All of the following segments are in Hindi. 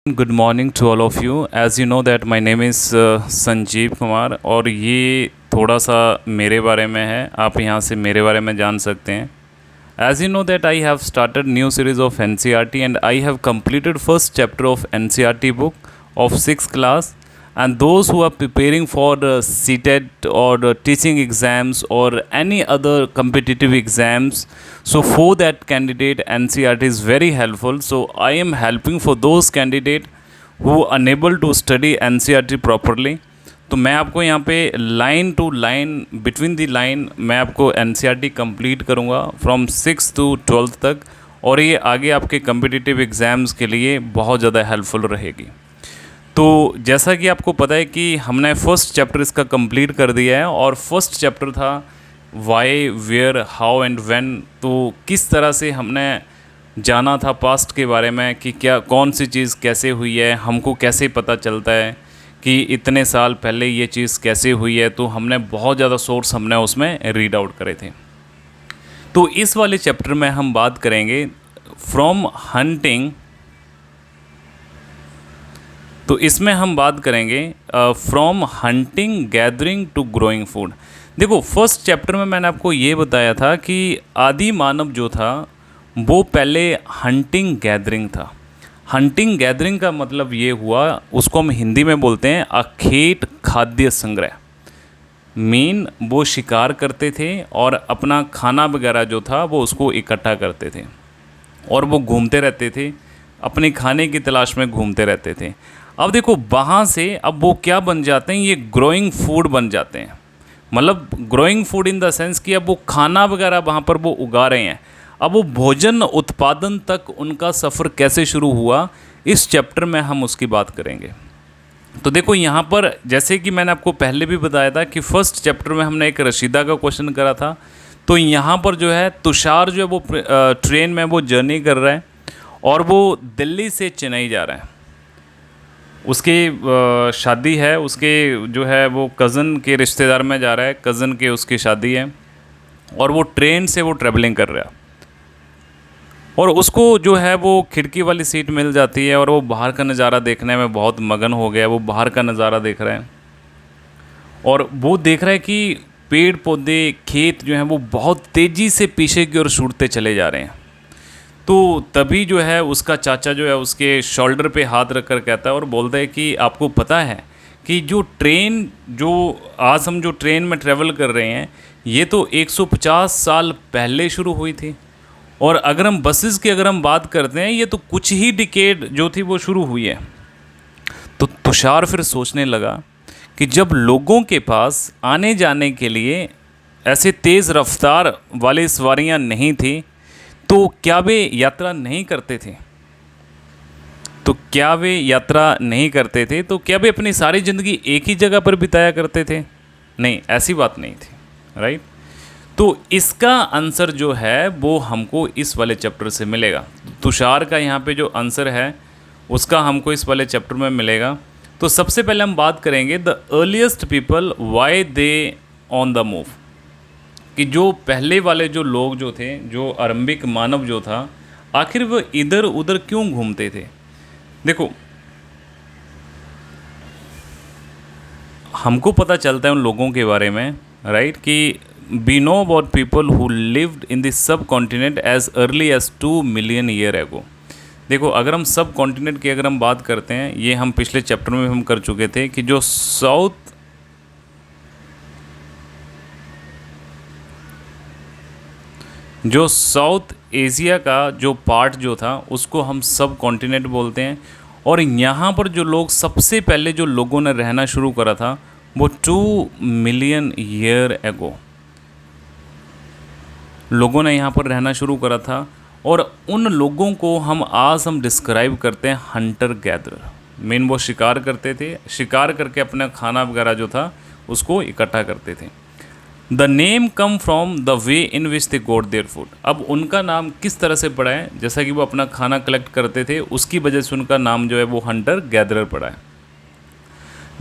Good morning to all of you. As you know that my name is Sanjeev Kumar और ये थोड़ा सा मेरे बारे में है। आप यहाँ से मेरे बारे में जान सकते हैं। As you know that I have started new series of NCERT and I have completed first chapter of NCERT book of 6th class, and those who are preparing for CTET or teaching exams or any other competitive exams, so for that candidate NCERT is very helpful. So I am helping for those candidate who unable to study NCERT properly. तो मैं आपको यहाँ पे line to line between the line मैं आपको NCERT कंप्लीट करूँगा फ्रॉम 6th to 12th तक, और ये आगे आपके कम्पिटिटिव एग्ज़ाम्स के लिए बहुत ज़्यादा हेल्पफुल रहेगी। तो जैसा कि आपको पता है कि हमने फर्स्ट चैप्टर इसका कंप्लीट कर दिया है, और फर्स्ट चैप्टर था why, where, how and when. तो किस तरह से हमने जाना था पास्ट के बारे में कि क्या कौन सी चीज़ कैसे हुई है, हमको कैसे पता चलता है कि इतने साल पहले ये चीज़ कैसे हुई है। तो हमने बहुत ज़्यादा सोर्स हमने उसमें रीड आउट करे थे। तो इस वाले चैप्टर में हम बात करेंगे फ्रॉम हंटिंग। तो इसमें हम बात करेंगे from hunting gathering to growing food. देखो, फर्स्ट चैप्टर में मैंने आपको ये बताया था कि आदि मानव जो था वो पहले हंटिंग गैदरिंग था। हंटिंग गैदरिंग का मतलब ये हुआ, उसको हम हिंदी में बोलते हैं अखेट खाद्य संग्रह। मीन वो शिकार करते थे और अपना खाना वगैरह जो था वो उसको इकट्ठा करते थे, और वो घूमते रहते थे, अपने खाने की तलाश में घूमते रहते थे। अब देखो, वहाँ से अब वो क्या बन जाते हैं, ये ग्रोइंग फूड बन जाते हैं। मतलब growing food in the sense कि अब वो खाना वगैरह वहाँ पर वो उगा रहे हैं। अब वो भोजन उत्पादन तक उनका सफ़र कैसे शुरू हुआ, इस चैप्टर में हम उसकी बात करेंगे। तो देखो, यहाँ पर जैसे कि मैंने आपको पहले भी बताया था कि फर्स्ट चैप्टर में हमने एक रशीदा का क्वेश्चन करा था। तो यहाँ पर जो है तुषार जो है वो ट्रेन में वो जर्नी कर रहा है, और वो दिल्ली से चेन्नई जा रहा है। उसकी शादी है, उसके जो है वो कज़न के रिश्तेदार में जा रहा है, कज़न के उसकी शादी है, और वो ट्रेन से वो ट्रैवलिंग कर रहा है। और उसको जो है वो खिड़की वाली सीट मिल जाती है, और वो बाहर का नज़ारा देखने में बहुत मगन हो गया। वो बाहर का नज़ारा देख रहा है, और वो देख रहा है कि पेड़ पौधे खेत जो हैं वो बहुत तेज़ी से पीछे की ओर छूटते चले जा रहे हैं। तो तभी जो है उसका चाचा जो है उसके शोल्डर पे हाथ रख कर कहता है और बोलता है कि आपको पता है कि जो ट्रेन जो आज हम जो ट्रेन में ट्रैवल कर रहे हैं, ये तो 150 साल पहले शुरू हुई थी, और अगर हम बसेस की अगर हम बात करते हैं, ये तो कुछ ही डिकेड जो थी वो शुरू हुई है। तो तुषार फिर सोचने लगा कि जब लोगों के पास आने जाने के लिए ऐसे तेज़ रफ्तार वाली सवारियां नहीं थी, तो क्या वे यात्रा नहीं करते थे? तो क्या वे यात्रा नहीं करते थे? तो क्या वे अपनी सारी ज़िंदगी एक ही जगह पर बिताया करते थे? नहीं, ऐसी बात नहीं थी, राइट। तो इसका आंसर जो है वो हमको इस वाले चैप्टर से मिलेगा। तुषार का यहाँ पे जो आंसर है उसका हमको इस वाले चैप्टर में मिलेगा। तो सबसे पहले हम बात करेंगे the earliest people why they on the move, कि जो पहले वाले जो लोग जो थे, जो आरंभिक मानव जो था, आखिर वो इधर उधर क्यों घूमते थे। देखो, हमको पता चलता है उन लोगों के बारे में, राइट, कि we know about people who lived in this subcontinent as early as 2 million year ago. देखो, अगर हम सब कॉन्टिनेंट की अगर हम बात करते हैं, ये हम पिछले चैप्टर में हम कर चुके थे कि जो साउथ एशिया का जो पार्ट जो था उसको हम सब कॉन्टिनेंट बोलते हैं। और यहाँ पर जो लोग सबसे पहले जो लोगों ने रहना शुरू करा था वो 2 मिलियन ईयर एगो लोगों ने यहाँ पर रहना शुरू करा था। और उन लोगों को हम डिस्क्राइब करते हैं हंटर गैदरर। मेन वो शिकार करते थे, शिकार करके अपना खाना वगैरह जो था उसको इकट्ठा करते थे। The name come from the way in which they got their food. अब उनका नाम किस तरह से पड़ा है, जैसा कि वो अपना खाना कलेक्ट करते थे, उसकी वजह से उनका नाम जो है वो हंटर गैदरर पड़ा है।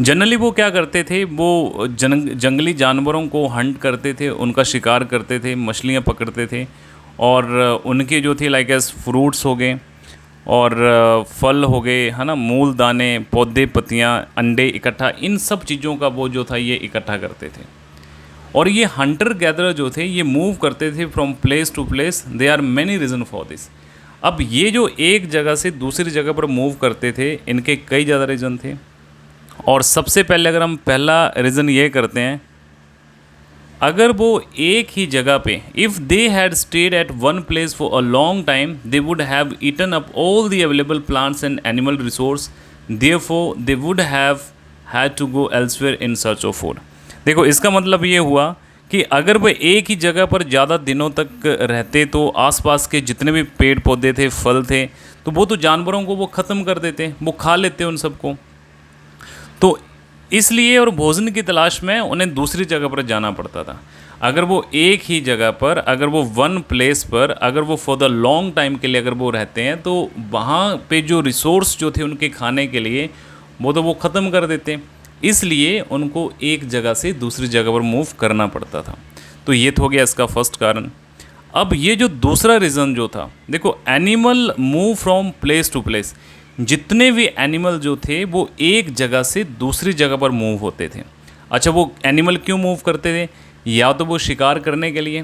जनरली वो क्या करते थे, वो जंगली जानवरों को हंट करते थे, उनका शिकार करते थे, मछलियाँ पकड़ते थे, और उनके जो थे लाइक एज फ्रूट्स हो गए, और फल हो गए, है ना, मूल दाने, पौधे, पत्तियाँ, अंडे इकट्ठा, इन सब चीज़ों का वो जो था ये इकट्ठा करते थे। और ये हंटर गैदरर जो थे ये मूव करते थे from place to place. They are many reason for this. अब ये जो एक जगह से दूसरी जगह पर मूव करते थे, इनके कई ज़्यादा रीज़न थे। और सबसे पहले अगर हम पहला रीज़न ये करते हैं, अगर वो एक ही जगह पे, if they had stayed at one place for a long time, they would have eaten up all the available plants and animal resource, therefore they would have had to go elsewhere in search of food. देखो, इसका मतलब ये हुआ कि अगर वो एक ही जगह पर ज़्यादा दिनों तक रहते तो आसपास के जितने भी पेड़ पौधे थे, फल थे, तो वो तो जानवरों को वो ख़त्म कर देते, वो खा लेते उन सबको। तो इसलिए और भोजन की तलाश में उन्हें दूसरी जगह पर जाना पड़ता था। अगर वो एक ही जगह पर, अगर वो वन प्लेस पर, अगर वो फॉर द लॉन्ग टाइम के लिए अगर वो रहते हैं, तो वहाँ पे जो रिसोर्स जो थे उनके खाने के लिए, वो तो वो ख़त्म कर देते। इसलिए उनको एक जगह से दूसरी जगह पर मूव करना पड़ता था। तो ये तो हो गया इसका फर्स्ट कारण। अब ये जो दूसरा रीज़न जो था, देखो, animal move from place to place. जितने भी एनिमल जो थे वो एक जगह से दूसरी जगह पर मूव होते थे। अच्छा, वो एनिमल क्यों मूव करते थे? या तो वो शिकार करने के लिए,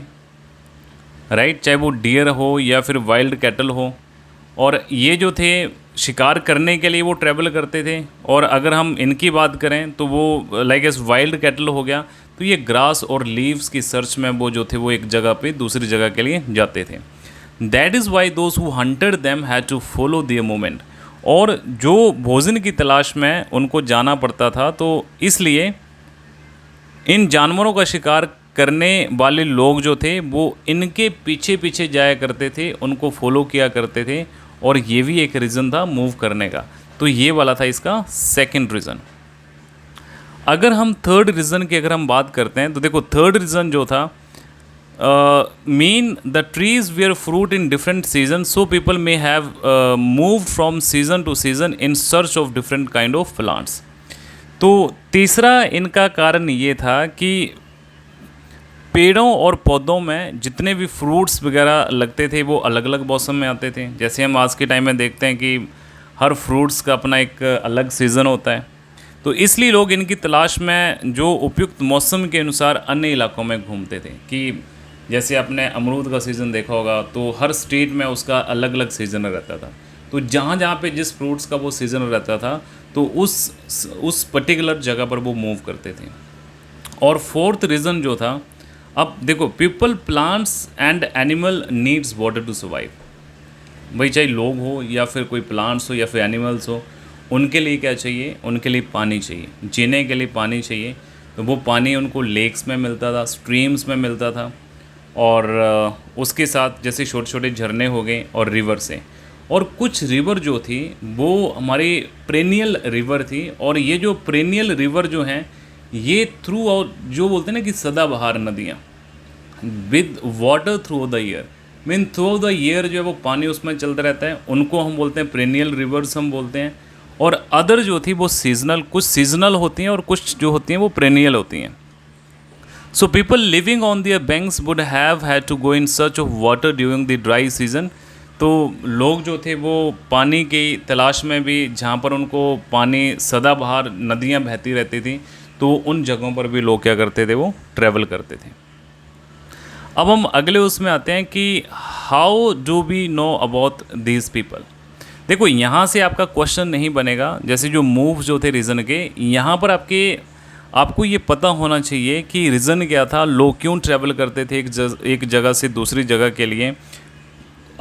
राइट, चाहे वो डियर हो या फिर वाइल्ड कैटल हो। और ये जो थे शिकार करने के लिए वो ट्रैवल करते थे। और अगर हम इनकी बात करें तो वो लाइक एस वाइल्ड कैटल हो गया, तो ये ग्रास और लीव्स की सर्च में वो जो थे वो एक जगह पे दूसरी जगह के लिए जाते थे। That is why those who hunted them had to follow their movement. और जो भोजन की तलाश में उनको जाना पड़ता था, तो इसलिए इन जानवरों का शिकार करने वाले लोग जो थे वो इनके पीछे पीछे जाया करते थे, उनको फॉलो किया करते थे। और ये भी एक रीज़न था मूव करने का। तो ये वाला था इसका सेकंड रीज़न। अगर हम थर्ड रीज़न की अगर हम बात करते हैं, तो देखो, थर्ड रीज़न जो था, mean the trees where fruit in different season, so people may have move from season two season in search of different kind of plants. तो तीसरा इनका कारण ये था कि पेड़ों और पौधों में जितने भी फ्रूट्स वगैरह लगते थे वो अलग अलग मौसम में आते थे। जैसे हम आज के टाइम में देखते हैं कि हर फ्रूट्स का अपना एक अलग सीज़न होता है। तो इसलिए लोग इनकी तलाश में जो उपयुक्त मौसम के अनुसार अन्य इलाकों में घूमते थे। कि जैसे आपने अमरूद का सीज़न देखा होगा, तो हर स्टेट में उसका अलग अलग सीज़न रहता था। तो जहाँ जहाँ पे जिस फ्रूट्स का वो सीज़न रहता था, तो उस पर्टिकुलर जगह पर वो मूव करते थे। और फोर्थ रीज़न जो था, अब देखो, people, plants and animal needs water to survive. भाई, चाहे लोग हो या फिर कोई प्लांट्स हो या फिर एनिमल्स हो, उनके लिए क्या चाहिए? उनके लिए पानी चाहिए, जीने के लिए पानी चाहिए। तो वो पानी उनको लेक्स में मिलता था, स्ट्रीम्स में मिलता था, और उसके साथ जैसे छोटे छोटे झरने हो गए और रिवर से। और कुछ रिवर जो थी वो हमारी पेरेनियल रिवर थी। और ये जो पेरेनियल रिवर जो हैं, ये थ्रू आउट, जो बोलते हैं ना कि सदाबहार नदियाँ, with water through the year, mean through the year जो है वो पानी उसमें चलता रहता है, उनको हम बोलते हैं पेरेनियल रिवर्स हम बोलते हैं। और अदर जो थी वो सीजनल, कुछ सीजनल होती हैं और कुछ जो होती हैं वो पेरेनियल होती हैं। So people living on their banks would have had to go in search of water during the dry season. तो लोग जो थे वो पानी की तलाश में भी, जहाँ पर उनको पानी सदाबहार नदियाँ बहती रहती थी, तो उन जगहों पर भी लोग क्या करते थे? वो ट्रैवल करते थे। अब हम अगले उसमें आते हैं कि how do we know about these people. देखो, यहाँ से आपका क्वेश्चन नहीं बनेगा। जैसे जो मूव जो थे रीज़न के, यहाँ पर आपको ये पता होना चाहिए कि रीज़न क्या था, लोग क्यों ट्रैवल करते थे एक जगह से दूसरी जगह के लिए।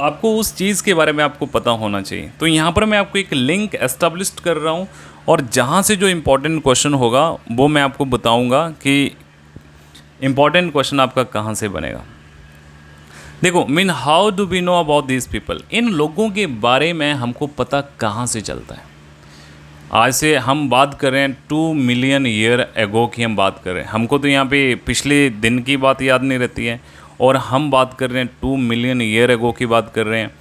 आपको उस चीज़ के बारे में आपको पता होना चाहिए। तो यहाँ पर मैं आपको एक लिंक एस्टेब्लिश कर रहा हूँ, और जहाँ से जो इम्पोर्टेंट क्वेश्चन होगा वो मैं आपको बताऊँगा कि इम्पॉर्टेंट क्वेश्चन आपका कहाँ से बनेगा। देखो, mean how do we know about this people. इन लोगों के बारे में हमको पता कहाँ से चलता है? आज से हम बात कर रहे हैं 2 मिलियन ईयर एगो की हम बात कर रहे हैं। हमको तो यहाँ पे पिछले दिन की बात याद नहीं रहती है, और हम बात कर रहे हैं 2 मिलियन ईयर एगो की बात कर रहे हैं।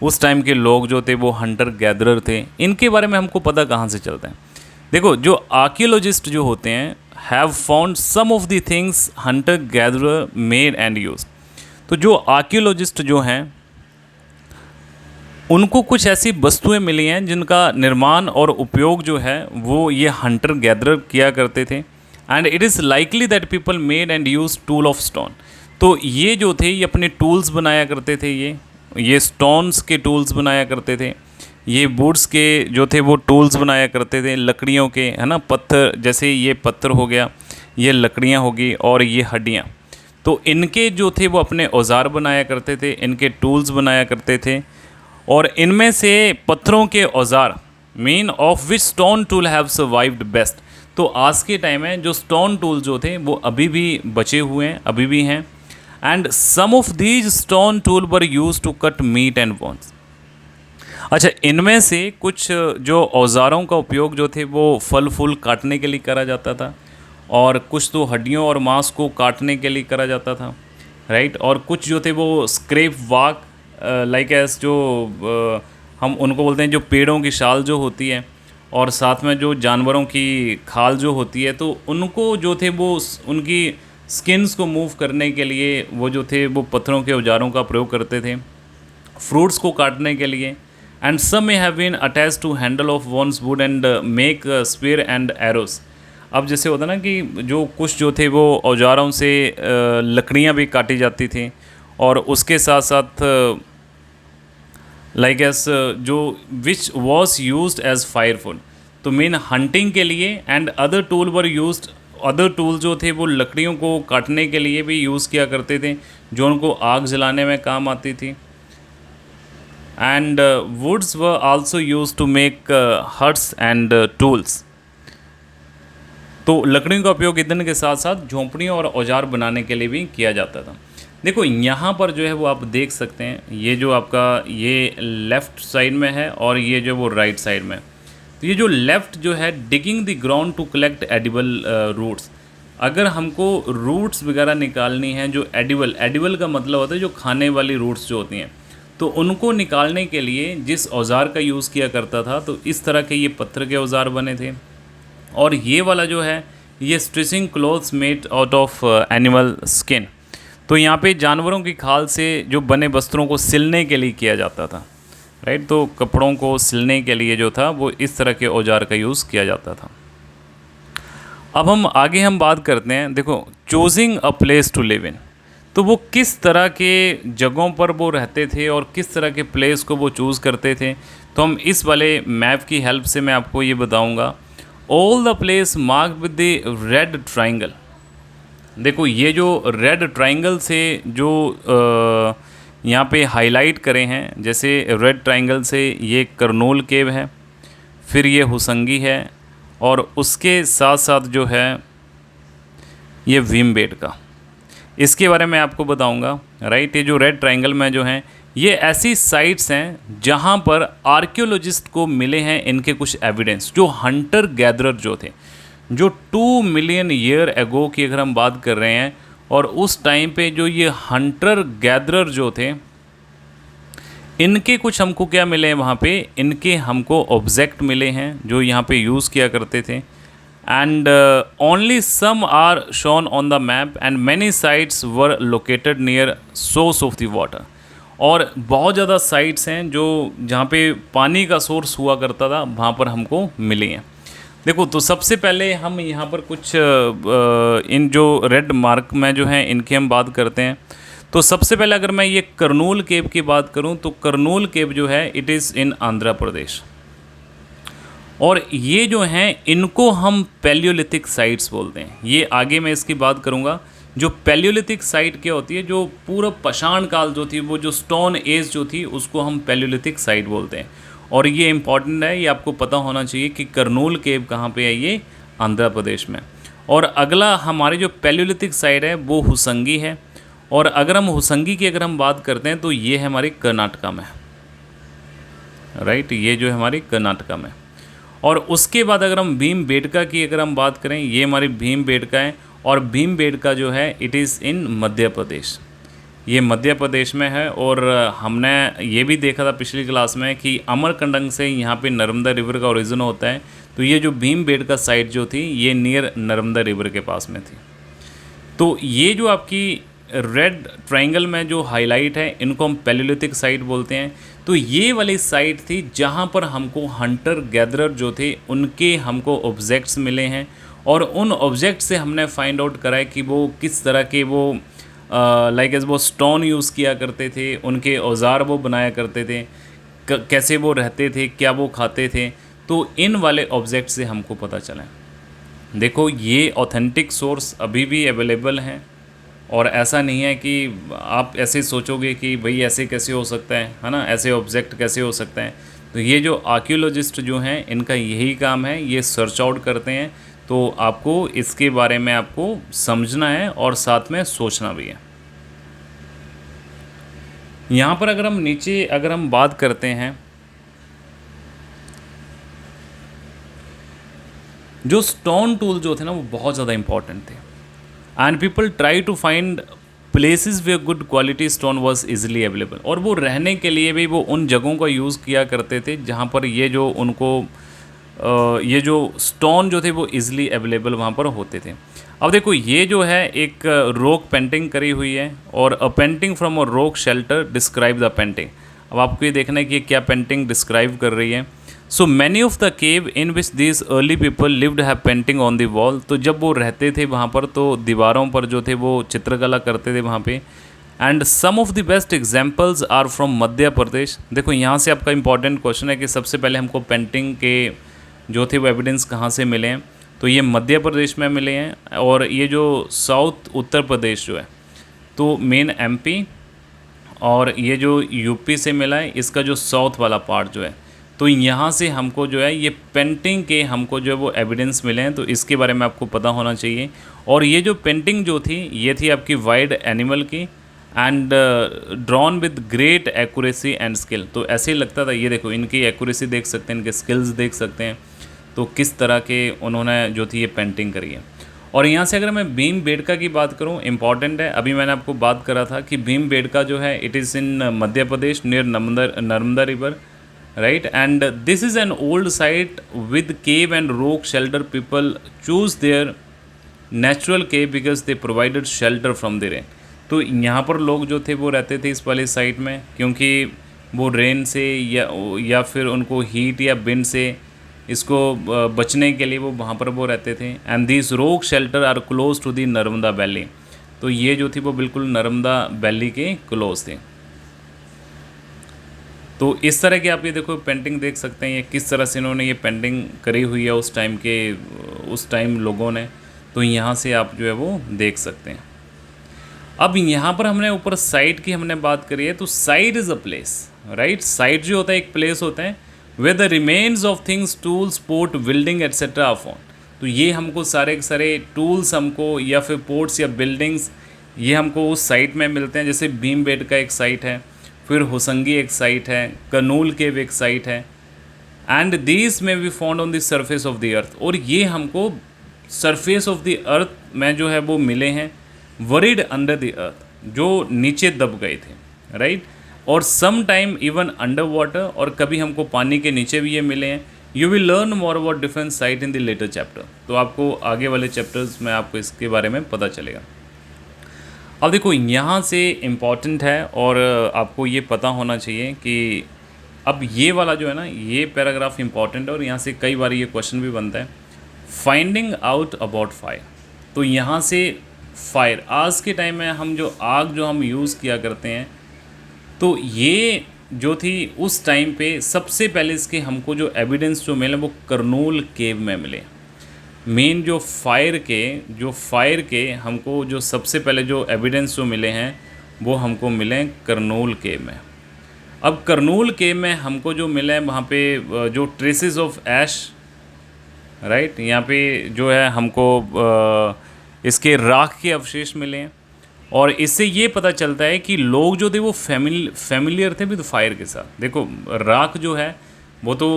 उस टाइम के लोग जो थे वो हंटर गैदरर थे। इनके बारे में हमको पता कहाँ से चलता है? देखो, जो आर्कियोलॉजिस्ट जो होते हैं have found some of the things hunter gatherer made and use. तो जो आर्कियोलॉजिस्ट जो हैं उनको कुछ ऐसी वस्तुएं मिली हैं जिनका निर्माण और उपयोग जो है वो ये हंटर गैदरर किया करते थे। And it is likely that people made and use tool of stone. तो ये जो थे ये अपने टूल्स बनाया करते थे, ये स्टोन्स के टूल्स बनाया करते थे, ये वुड्स के जो थे वो टूल्स बनाया करते थे, लकड़ियों के, है ना, पत्थर, जैसे ये पत्थर हो गया, ये लकड़ियाँ होगी और ये हड्डियाँ। तो इनके जो थे वो अपने औजार बनाया करते थे, इनके टूल्स बनाया करते थे। और इनमें से पत्थरों के औजार main of which stone tool have survived best. तो आज के टाइम में जो स्टोन टूल जो थे वो अभी भी बचे हुए हैं, अभी भी हैं। And some of these stone tool were use to cut meat and bones. अच्छा, इनमें से कुछ जो औजारों का उपयोग जो थे वो फल फूल काटने के लिए करा जाता था, और कुछ तो हड्डियों और मांस को काटने के लिए करा जाता था, राइट। और कुछ जो थे वो स्क्रैप वाक लाइक एस जो हम उनको बोलते हैं, जो पेड़ों की शाल जो होती है, और साथ में जो जानवरों की खाल जो होती है, तो उनको जो थे वो उनकी स्किन्स को मूव करने के लिए वो जो थे वो पत्थरों के औजारों का प्रयोग करते थे, फ्रूट्स को काटने के लिए। And some may have been attach to handle of once wood and make spear and arrows. अब जैसे होता ना कि जो कुछ जो थे वो औजारों से लकड़ियाँ भी काटी जाती थी, और उसके साथ साथ लाइक एस जो विच वॉज यूज एज फायरफुल, तो मेन हंटिंग के लिए। And other tool were use, other tool जो थे वो लकड़ियों को काटने के लिए भी यूज़ किया करते थे, जो उनको आग जलाने में काम आती थी। And woods were also use to make huts and tools. तो लकड़ियों का उपयोग ईंधन के साथ साथ झोंपड़ियों और औजार बनाने के लिए भी किया जाता था। देखो यहाँ पर जो है वो आप देख सकते हैं, ये जो आपका ये लेफ़्ट साइड में है और ये जो वो राइट साइड में। तो ये जो लेफ़्ट जो है, digging the ground to collect edible roots. अगर हमको रूट्स वगैरह निकालनी है, जो एडिबल का मतलब होता है जो खाने वाली रूट्स जो होती हैं, तो उनको निकालने के लिए जिस औजार का यूज़ किया करता था, तो इस तरह के ये पत्थर के औजार बने थे। और ये वाला जो है ये stitching clothes made out of animal skin. तो यहाँ पे जानवरों की खाल से जो बने वस्त्रों को सिलने के लिए किया जाता था, राइट। तो कपड़ों को सिलने के लिए जो था वो इस तरह के औजार का यूज़ किया जाता था। अब हम बात करते हैं, देखो, choosing a place to live in. तो वो किस तरह के जगहों पर वो रहते थे और किस तरह के प्लेस को वो चूज़ करते थे, तो हम इस वाले मैप की हेल्प से मैं आपको ये बताऊंगा। All the place mark with the red triangle. देखो ये जो रेड ट्राइंगल से जो यहाँ पे हाईलाइट करे हैं, जैसे रेड ट्राइंगल से ये करनूल केव है, फिर ये हुसंगी है, और उसके साथ साथ जो है ये भीमबेटका। इसके बारे में आपको बताऊंगा, राइट। ये जो रेड ट्राइंगल में जो हैं ये ऐसी साइट्स हैं जहाँ पर आर्कियोलॉजिस्ट को मिले हैं इनके कुछ एविडेंस, जो हंटर गैदरर जो थे, जो 2 मिलियन ईयर एगो की अगर हम बात कर रहे हैं, और उस टाइम पे जो ये हंटर गैदरर जो थे, इनके कुछ हमको क्या मिले हैं वहाँ पे, इनके हमको ऑब्जेक्ट मिले हैं जो यहाँ पे यूज़ किया करते थे। And only some are shown on the map and many sites were located near source of the water. और बहुत ज़्यादा साइट्स हैं जो जहाँ पे पानी का सोर्स हुआ करता था, वहाँ पर हमको मिली हैं। देखो, तो सबसे पहले हम यहाँ पर कुछ इन जो रेड मार्क में जो हैं इनकी हम बात करते हैं। तो सबसे पहले अगर मैं ये करनूल केव की बात करूँ, तो करनूल केव जो है it is in Andhra Pradesh, और ये जो हैं इनको हम पैलियोलिथिक साइट्स बोलते हैं। ये आगे मैं इसकी बात करूँगा। जो पैलियोलिथिक साइट क्या होती है, जो पूरा पाषाण काल जो थी, वो जो स्टोन एज जो थी, उसको हम पैलियोलिथिक साइट बोलते हैं। और ये इंपॉर्टेंट है, ये आपको पता होना चाहिए कि करनूल केव कहाँ पे है, ये आंध्र प्रदेश में। और अगला हमारी जो पैलियोलिथिक साइट है वो हुसंगी है, और अगर हम हुसंगी की अगर हम बात करते हैं तो ये है हमारी कर्नाटका में, राइट। ये जो है हमारी कर्नाटका में। और उसके बाद अगर हम भीमबेटका की अगर हम बात करें, ये हमारी भीमबेटका है, और भीमबेटका जो है it is in Madhya Pradesh, ये मध्य प्रदेश में है। और हमने ये भी देखा था पिछली क्लास में कि अमरकंटक से यहाँ पे नर्मदा रिवर का ओरिजिन होता है। तो ये जो भीमबेटका साइट जो थी ये नियर नर्मदा रिवर के पास में थी। तो ये जो आपकी रेड ट्रायंगल में जो हाईलाइट है, इनको हम पैलियोलिथिक साइट बोलते हैं। तो ये वाली साइट थी जहाँ पर हमको हंटर गैदरर जो थे उनके हमको ऑब्जेक्ट्स मिले हैं, और उन ऑब्जेक्ट से हमने फाइंड आउट करा है कि वो किस तरह के वो लाइक एज वो स्टोन यूज़ किया करते थे, उनके औजार वो बनाया करते थे, कैसे वो रहते थे, क्या वो खाते थे। तो इन वाले ऑब्जेक्ट से हमको पता चला है। देखो ये ऑथेंटिक सोर्स अभी भी अवेलेबल हैं, और ऐसा नहीं है कि आप ऐसे सोचोगे कि भाई ऐसे कैसे हो सकता है ना, ऐसे ऑब्जेक्ट कैसे हो सकते हैं। तो ये जो आर्कियोलॉजिस्ट जो हैं इनका यही काम है, ये सर्च आउट करते हैं। तो आपको इसके बारे में आपको समझना है और साथ में सोचना भी है। यहाँ पर अगर हम नीचे अगर हम बात करते हैं, जो स्टोन टूल जो थे ना वो बहुत ज़्यादा इंपॉर्टेंट थे, and people try to find places where good quality stone was easily available. और वो रहने के लिए भी वो उन जगहों का यूज़ किया करते थे जहाँ पर ये जो उनको ये जो स्टोन जो थे वो इजीली अवेलेबल वहाँ पर होते थे। अब देखो ये जो है एक रॉक पेंटिंग करी हुई है, और अ painting from a rock shelter describe the painting. अब आपको ये देखना है कि ये क्या पेंटिंग डिस्क्राइब कर रही है। So many of the cave in which this early people lived have painting on the wall. तो जब वो रहते थे वहाँ पर तो दीवारों पर जो थे वो चित्रकला करते थे वहाँ पे। And some of the best examples are from Madhya Pradesh. देखो यहाँ से आपका इंपॉर्टेंट क्वेश्चन है कि सबसे पहले हमको पेंटिंग के जो थे वो एविडेंस कहाँ से मिले हैं, तो ये मध्य प्रदेश में मिले हैं, और ये जो साउथ उत्तर प्रदेश जो है तो मेन एमपी, और ये जो यूपी से मिला है इसका जो साउथ वाला पार्ट जो है, तो यहाँ से हमको जो है ये पेंटिंग के हमको जो है वो एविडेंस मिले हैं। तो इसके बारे में आपको पता होना चाहिए। और ये जो पेंटिंग जो थी ये थी आपकी वाइल्ड एनिमल की, and drawn with great accuracy and skill. तो ऐसे ही लगता था, ये देखो इनकी एक्यूरेसी देख सकते हैं, इनके स्किल्स देख सकते हैं, तो किस तरह के उन्होंने जो थी ये पेंटिंग करी है। और यहाँ से अगर मैं भीमबेटका की बात करूँ, इंपॉर्टेंट है, अभी मैंने आपको बात करा था कि भीमबेटका जो है it is in Madhya Pradesh near Narmada river, right. And this is an old site with cave and rock shelter. People choose there natural cave because they provided shelter from the rain. तो यहाँ पर लोग जो थे वो रहते थे इस वाली साइट में, क्योंकि वो रेन से या फिर उनको हीट या विंड से इसको बचने के लिए वो वहाँ पर वो रहते थे। And this rock shelter are close to the Narmada valley. तो ये जो थी वो बिल्कुल नर्मदा वैली के क्लोज थे। तो इस तरह की आप ये देखो पेंटिंग देख सकते हैं, ये किस तरह से इन्होंने ये पेंटिंग करी हुई है उस टाइम लोगों ने। तो यहाँ से आप जो है वो देख सकते हैं। अब यहाँ पर हमने ऊपर साइट की हमने बात करी है, तो site is a place, right. Site जो होता है एक प्लेस होता है where the remains of things, tools, port, building etcetera are found। तो ये हमको सारे के सारे टूल्स हमको या फिर पोर्ट्स या बिल्डिंग्स ये हमको उस साइट में मिलते हैं। जैसे भीमबेटका एक साइट है, फिर होसंगी एक साइट है, कर्नूल केव एक साइट है, एंड दीज में be found on the surface of the earth. और ये हमको सरफेस ऑफ द अर्थ में जो है वो मिले हैं, वरीड अंडर द अर्थ, जो नीचे दब गए थे, राइट। और some time even under water, और कभी हमको पानी के नीचे भी ये मिले हैं। You will learn more about different site in the later chapter. तो आपको आगे वाले चैप्टर्स में आपको इसके बारे में पता चलेगा। अब देखो यहाँ से इम्पॉर्टेंट है, और आपको ये पता होना चाहिए कि अब ये वाला जो है ना ये पैराग्राफ इम्पॉर्टेंट है, और यहाँ से कई बार ये क्वेश्चन भी बनता है, फाइंडिंग आउट अबाउट फायर। तो यहाँ से फायर, आज के टाइम में हम जो आग जो हम यूज़ किया करते हैं, तो ये जो थी उस टाइम पे सबसे पहले इसके हमको जो एविडेंस जो मिले वो कर्नूल केव में मिले। मेन जो फायर के हमको जो सबसे पहले जो एविडेंस जो मिले हैं वो हमको मिले कर्नूल केव में। अब कर्नूल केव में हमको जो मिले हैं वहाँ पे जो ट्रेसेस ऑफ ऐश, राइट, यहाँ पे जो है हमको इसके राख के अवशेष मिले हैं। और इससे ये पता चलता है कि लोग जो थे वो फैमिलियर थे विद फायर के साथ। देखो राख जो है वो तो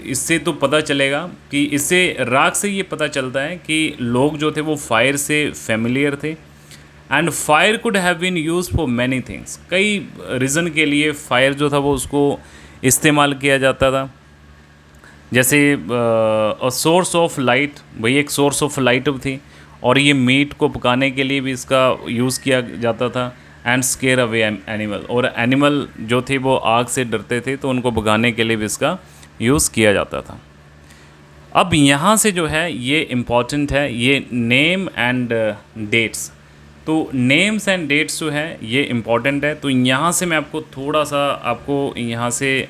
इससे तो पता चलेगा कि इससे राख से ये पता चलता है कि लोग जो थे वो फायर से फैमिलियर थे। And fire could have been use for many things. कई रीज़न के लिए फायर जो था वो उसको इस्तेमाल किया जाता था। जैसे सोर्स ऑफ लाइट, वही एक सोर्स ऑफ लाइट थी, और ये मीट को पकाने के लिए भी इसका यूज़ किया जाता था। एंड स्केयर अवे एनिमल, और एनिमल जो थे वो आग से डरते थे तो उनको भगाने के लिए भी इसका यूज़ किया जाता था। अब यहाँ से जो है ये इम्पॉर्टेंट है, ये नेम एंड डेट्स। तो नेम्स एंड डेट्स जो है ये इम्पॉर्टेंट है। तो यहाँ से मैं आपको थोड़ा सा आपको यहाँ से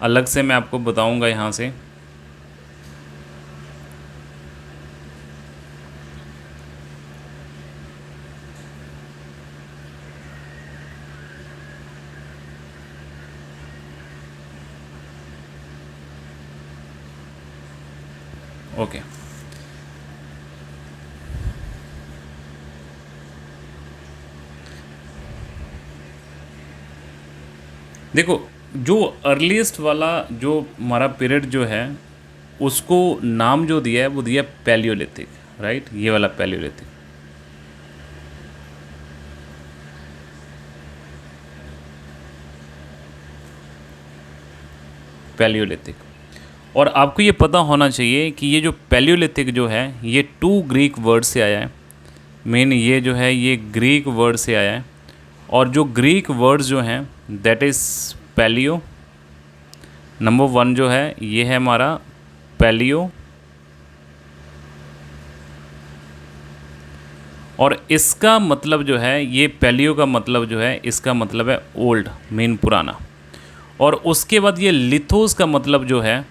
अलग से मैं आपको बताऊँगा यहाँ से। ओके, देखो जो अर्लीस्ट वाला जो हमारा पीरियड जो है उसको नाम जो दिया है वो दिया पैलियोलिथिक, राइट, ये वाला पैलियोलिथिक। पैलियोलिथिक। और आपको ये पता होना चाहिए कि ये जो पैलियोलिथिक जो है ये 2 ग्रीक वर्ड से आया है। मेन ये जो है ये ग्रीक वर्ड से आया है, और जो ग्रीक वर्ड्स जो हैं दैट इज़ पैलियो। नंबर 1 जो है ये है हमारा पैलियो, और इसका मतलब जो है ये पैलियो का मतलब जो है इसका मतलब है ओल्ड, मीन पुराना। और उसके बाद ये लिथोस का मतलब जो है,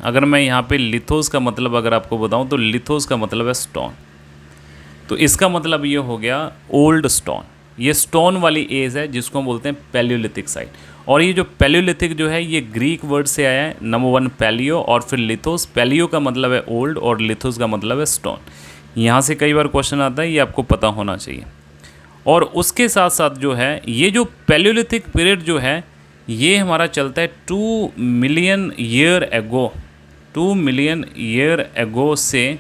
अगर मैं यहाँ पे लिथोस का मतलब अगर आपको बताऊँ तो लिथोस का मतलब है स्टोन। तो इसका मतलब ये हो गया ओल्ड स्टोन। ये स्टोन वाली एज है जिसको हम बोलते हैं पैलियोलिथिक साइट। और ये जो पैलियोलिथिक जो है ये ग्रीक वर्ड से आया है। नंबर 1 पैलियो और फिर लिथोस। पैलियो का मतलब है ओल्ड और लिथोस का मतलब है स्टोन। यहाँ से कई बार क्वेश्चन आता है, ये आपको पता होना चाहिए। और उसके साथ साथ जो है ये जो पैलियोलिथिक पीरियड जो है ये हमारा चलता है 2 मिलियन ईयर एगो। 2 मिलियन ईयर एगो से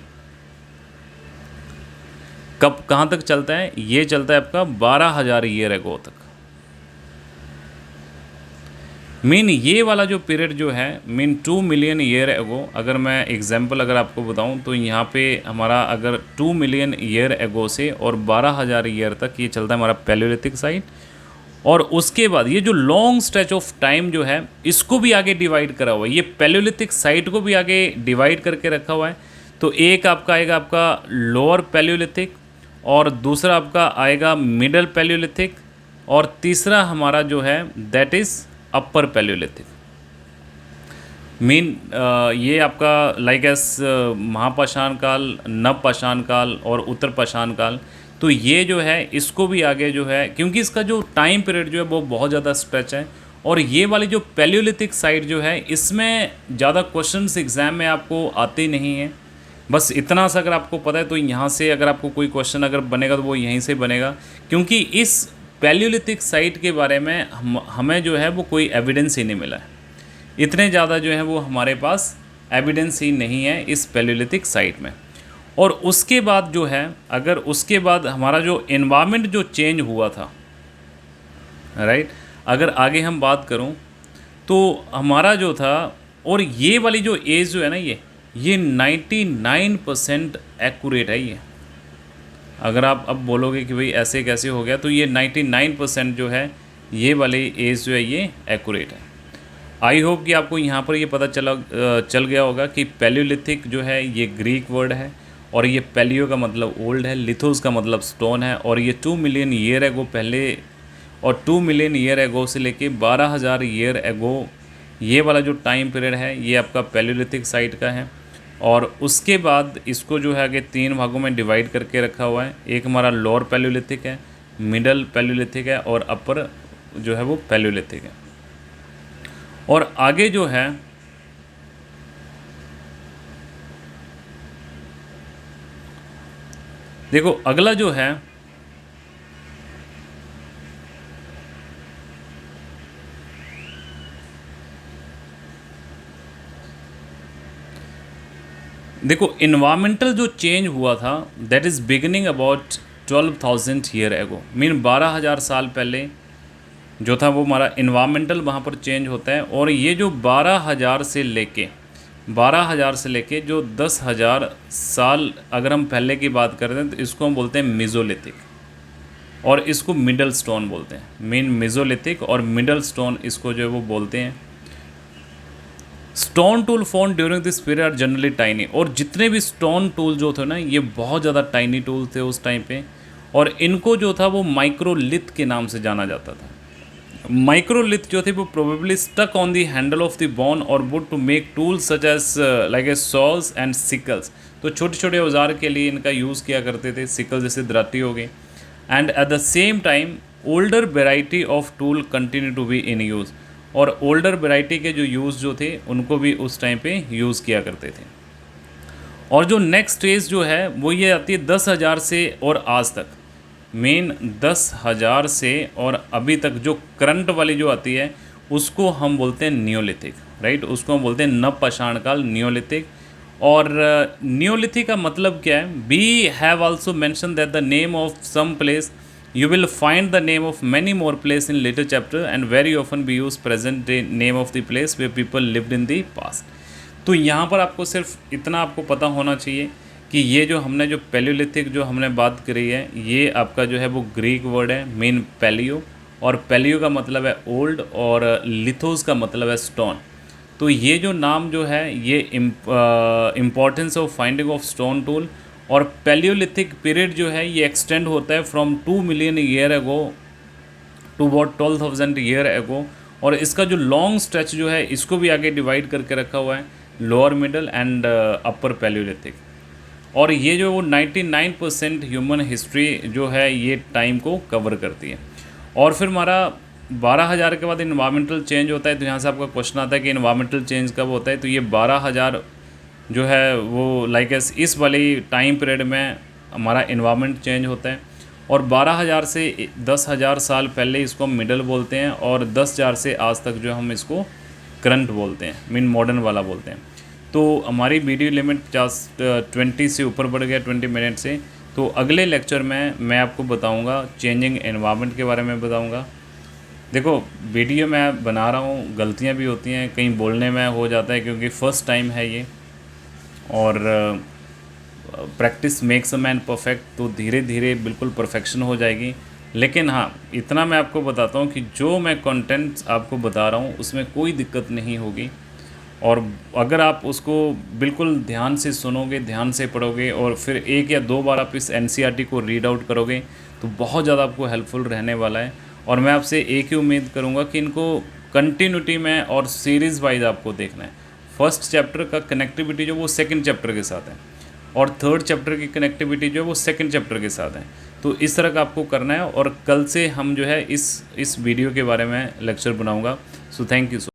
कब कहाँ तक चलता है? ये चलता है आपका 12,000 ईयर एगो तक। मीन ये वाला जो पीरियड जो है मीन 2 मिलियन ईयर एगो, अगर मैं एग्जांपल अगर आपको बताऊं तो यहाँ पे हमारा अगर 2 मिलियन ईयर एगो से और 12,000 ईयर तक ये चलता है हमारा पैलियोलिथिक साइट। और उसके बाद ये जो लॉन्ग स्ट्रेच ऑफ टाइम जो है इसको भी आगे डिवाइड करा हुआ है, ये पैलियोलिथिक साइट को भी आगे डिवाइड करके रखा हुआ है। तो एक आपका आएगा आपका लोअर पैलियोलिथिक, और दूसरा आपका आएगा मिडल पैलियोलिथिक, और तीसरा हमारा जो है that is upper Palaeolithic. Mean ये आपका लाइक एस महापाषाण काल, नवपाषाण काल और उत्तर पाषाण काल। तो ये जो है इसको भी आगे जो है, क्योंकि इसका जो टाइम पीरियड जो है वो बहुत ज़्यादा स्ट्रेच है। और ये वाली जो पैलियोलिथिक साइट जो है इसमें ज़्यादा क्वेश्चंस एग्जाम में आपको आते नहीं हैं। बस इतना सा अगर आपको पता है तो यहाँ से अगर आपको कोई क्वेश्चन अगर बनेगा तो वो यहीं से बनेगा, क्योंकि इस पैलियोलिथिक साइट के बारे में हमें जो है वो कोई एविडेंस ही नहीं मिला है। इतने ज़्यादा जो है वो हमारे पास एविडेंस ही नहीं है इस पैलियोलिथिक साइट में। और उसके बाद जो है अगर उसके बाद हमारा जो एनवायरनमेंट जो चेंज हुआ था, राइट, अगर आगे हम बात करूं तो हमारा जो था, और ये वाली जो एज जो है ना ये 99% एक्यूरेट है। ये अगर आप अब बोलोगे कि भाई ऐसे कैसे हो गया, तो ये 99% जो है ये वाली एज जो है ये एक्यूरेट है। आई होप कि आपको यहाँ पर ये पता चल गया होगा कि पैलियोलिथिक जो है ये ग्रीक वर्ड है, और ये पैलियो का मतलब ओल्ड है, लिथोस का मतलब स्टोन है, और ये 2 मिलियन ईयर एगो पहले, और 2 मिलियन ईयर एगो से लेके 12,000 ईयर एगो ये वाला जो टाइम पीरियड है ये आपका पैलियोलिथिक साइट का है। और उसके बाद इसको जो है आगे 3 भागों में डिवाइड करके रखा हुआ है। एक हमारा लोअर पैलियोलिथिक है, मिडल पैलियोलिथिक है, और अपर जो है वो पैलियोलिथिक है। और आगे जो है देखो अगला जो है देखो इन्वायरमेंटल जो चेंज हुआ था that is beginning about 12,000 year एगो। मीन 12,000 साल पहले जो था वो हमारा इन्वायरमेंटल वहाँ पर चेंज होता है। और ये जो 12,000 से लेके जो 10,000 साल अगर हम पहले की बात करते हैं तो इसको हम बोलते हैं मीज़ोलिथिक। और इसको मिडल स्टोन बोलते हैं। मेन मेसोलिथिक और मिडल स्टोन इसको जो है वो बोलते हैं। Stone tool found during this period are generally tiny, और जितने भी स्टोन टूल जो थे ना ये बहुत ज़्यादा टाइनी टूल थे उस टाइम पे, और इनको जो था वो माइक्रोलिथ के नाम से जाना जाता था। माइक्रोलिथ जो थे वो probably stuck on the handle of the bone और wood to make tools such as like awls and sickles. तो छोटे छोटे औजार के लिए इनका यूज़ किया करते थे, सिकल जैसे दराती हो गई। And at the same time older variety of tool continue to be in use, और ओल्डर वेराइटी के जो यूज़ जो थे उनको भी उस टाइम पे यूज़ किया करते थे। और जो नेक्स्ट स्टेज जो है वो ये आती है 10,000 से और आज तक। मेन 10,000 से और अभी तक जो करंट वाली जो आती है उसको हम बोलते हैं नियोलिथिक, राइट। उसको हम बोलते हैं नवपाषाण काल, नियोलिथिक। और नियोलिथिक का मतलब क्या है? We have also mention that the name of some place you will find the name of many more place in later chapter and very often we use present day name of the place where people lived in the past। तो यहाँ पर आपको सिर्फ इतना आपको पता होना चाहिए कि ये जो हमने जो पैलियोलिथिक जो हमने बात करी है ये आपका जो है वो ग्रीक वर्ड है, मेन पैलियो, और पैलियो का मतलब है ओल्ड और लिथोस का मतलब है स्टोन। तो ये जो नाम जो है ये importance of finding of stone tool. और पैलियोलिथिक पीरियड जो है ये एक्सटेंड होता है from 2 million year ago to about 12,000 year ago. और इसका जो लॉन्ग स्ट्रेच जो है इसको भी आगे डिवाइड करके रखा हुआ है, lower middle and upper Palaeolithic. और ये जो वो 99% ह्यूमन हिस्ट्री जो है ये टाइम को कवर करती है। और फिर हमारा 12,000 के बाद इन्वायरमेंटल चेंज होता है। तो यहाँ से आपका क्वेश्चन आता है कि इन्वायरमेंटल चेंज कब होता है? तो ये 12,000 जो है वो लाइक इस वाली टाइम पीरियड में हमारा इन्वायरमेंट चेंज होता है। और 12,000 से 10,000 साल पहले इसको हम मिडल बोलते हैं, और 10,000 से आज तक जो हम इसको करंट बोलते हैं, मीन मॉडर्न वाला बोलते हैं। तो हमारी वीडियो लिमिट 20 से ऊपर बढ़ गया, 20 मिनट से। तो अगले लेक्चर में मैं आपको बताऊंगा चेंजिंग एनवायरनमेंट के बारे में बताऊंगा। देखो वीडियो मैं बना रहा हूँ, गलतियाँ भी होती हैं, कहीं बोलने में हो जाता है क्योंकि फ़र्स्ट टाइम है ये, और practice makes a man perfect. तो धीरे धीरे बिल्कुल परफेक्शन हो जाएगी। लेकिन हाँ, इतना मैं आपको बताता हूँ कि जो मैं कंटेंट आपको बता रहा हूँ उसमें कोई दिक्कत नहीं होगी। और अगर आप उसको बिल्कुल ध्यान से सुनोगे, ध्यान से पढ़ोगे, और फिर 1 या 2 बार आप इस NCERT को रीड आउट करोगे तो बहुत ज़्यादा आपको हेल्पफुल रहने वाला है। और मैं आपसे एक ही उम्मीद करूँगा कि इनको कंटिन्यूटी में और सीरीज़ वाइज आपको देखना है। फर्स्ट चैप्टर का कनेक्टिविटी जो वो सेकंड चैप्टर के साथ है, और थर्ड चैप्टर की कनेक्टिविटी जो है वो सेकंड चैप्टर के साथ है। तो इस तरह का आपको करना है। और कल से हम जो है इस वीडियो के बारे में लेक्चर बनाऊंगा। So thank you.